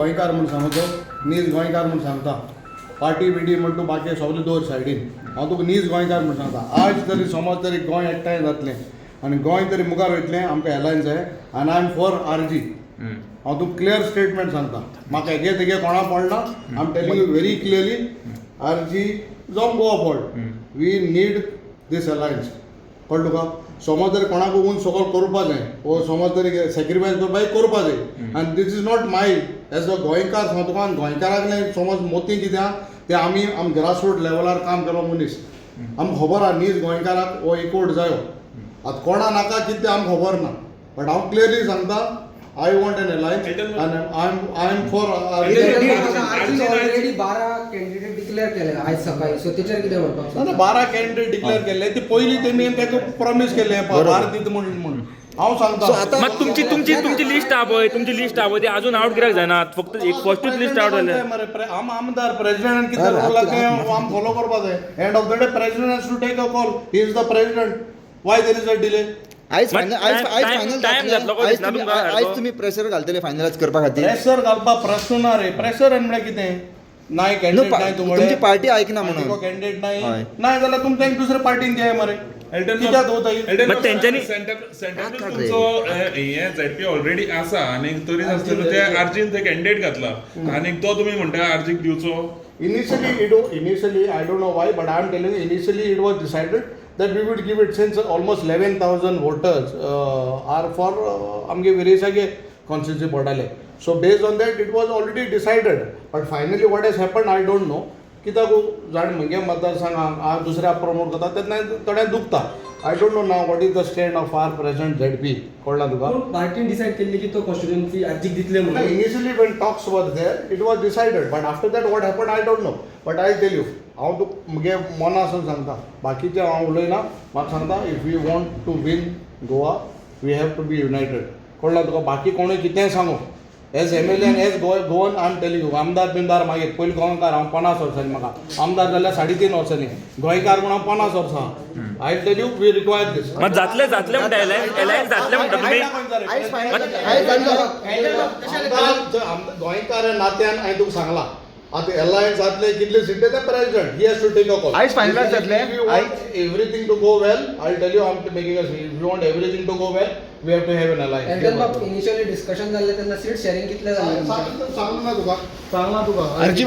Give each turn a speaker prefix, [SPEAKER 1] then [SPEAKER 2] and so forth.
[SPEAKER 1] गोंयकार म्हूण सांगतो नीज गोंयकार म्हूण सांगता पार्टी बिटी म्हण तूं बाकी सगळें दवर सायडीन हांव तुका नीज गोंयकार म्हूण सांगता आज तरी समज तरी गोंय एकठांय जातलें आनी गोंय तरी मुखार वयतलें आमकां एलायन्स जाय आनी आय एम फॉर आरजी हांव तुका क्लियर स्टेटमेंट सांगता म्हाका हेगे तेगे कोणा पडना I am telling you very clearly RG जावं गोवा फॉल्ट वी नीड दीस अलायन्स कळ्ळें तुका समज तरी कोणाक ऊन सकयल करपा जाय वो समज तरी सॅक्रिफायस करपा करपा जाय आनी this is not my as a गोंयकार सांग तुका गोंयकाराक समज मोती कित्याक ते आमी ग्रासरूट लेवलार काम केलो मनीस आमकां खबर आहा नीज गोंयकाराक हो एकवट जायो आतां कोणा नाका कितें आमकां खबर ना बट हांव क्लियरली सांगता I want an alliance and I am for
[SPEAKER 2] already 12 candidate declare केले आज सकाळी सो त्याच्यावर किती म्हणतो
[SPEAKER 1] ना 12 कॅन्डिडेट डिक्लेअर केले ते पयली त्यांनी ताका प्रॉमिस केले भारत दिता म्हणून हांव सांगता
[SPEAKER 3] मग तुमची लिस्ट आहा पळय तुमची लिस्ट आहा पळय ती अजून आउट कित्याक जायना फक्त एक फर्स्टूच लिस्ट आउट जाले
[SPEAKER 1] मरे आमदार प्रेसिडेंट कितें रोल ते आम फॉलो करपा जाय end of the day president has to take a call he is the president why there is a delay
[SPEAKER 4] आयज तुम्ही प्रेशर घालतले फायनलाइज करपा खातीर
[SPEAKER 1] प्रेशर घालपा प्रश्न ना रे प्रेशर म्हळ्यार कितें नाय कॅन्डिडेट नाय
[SPEAKER 4] तुमची पार्टी ऐकना म्हणून
[SPEAKER 1] कॅन्डिडेट नाय नाय जाल्यार तुमकां एक दुसऱ्या पार्टीन घे मरे कित्याक दोताय
[SPEAKER 3] बट तेंच्यांनी
[SPEAKER 5] सेंटर तुमचो हे झेडपी ऑलरेडी आसा आनी तरी आसतना ते आरजीन ते कॅन्डिडेट घातला आनी तो तुमी म्हणटा आरजीक दिवचो
[SPEAKER 1] Initially, I don't know why, but I am telling you, initially it was decided that we would give it since almost 11,000 voters are for आमगे वेरेसागे constituency बोर्डाले. So based on that, it was already decided. But finally, what has happened, I don't know. कित्याक जाण म्हगे मतदारसंघाक हांव दुसऱ्या promote करता तेन्ना थोड्या दुखता I don't know now what is the stand of our present ZP कळ्ळा तुका
[SPEAKER 2] पार्टीन डिसाइड केल्ली की तो कॉन्स्टिट्युएन्सी आर्जीक दितले म्हणून
[SPEAKER 1] इनिशियली वेन टॉक्स वर there it was decided but after that what happen I don't no but I tell you हांव तुका म्हगे मना आसून सांगता बाकीचे हांव उलयना म्हाका सांगता if we want to win Goa we have to be united कळ्ळा तुका बाकी कोणूय कितेंय सांगू एज एमएलए आनी as Goan I am telling you आमदार बिमदार मागीर पयलीं गोंयकार हांव 50 वर्सांनी म्हाका आमदार जाल्यार 3.5 वर्सांनी गोंयकार म्हूण हांव 50 वर्सां I tell you we require this
[SPEAKER 3] मग जातले म्हणटा एलायन्स जातले म्हणटा तुम्ही
[SPEAKER 1] गोंयकार नात्यान हांवें तुका सांगलां आतां एलायन्स जातले कितले सीट ते president he has to take a call
[SPEAKER 4] आयज फायनलाइज जातले
[SPEAKER 1] everything to go well I tell you I am making a if you want everything to go well we have to have an alliance
[SPEAKER 2] initially discussion जाल्ले तेन्ना seat sharing कितले जाल्ले
[SPEAKER 1] सांगना तुका
[SPEAKER 4] अर्जी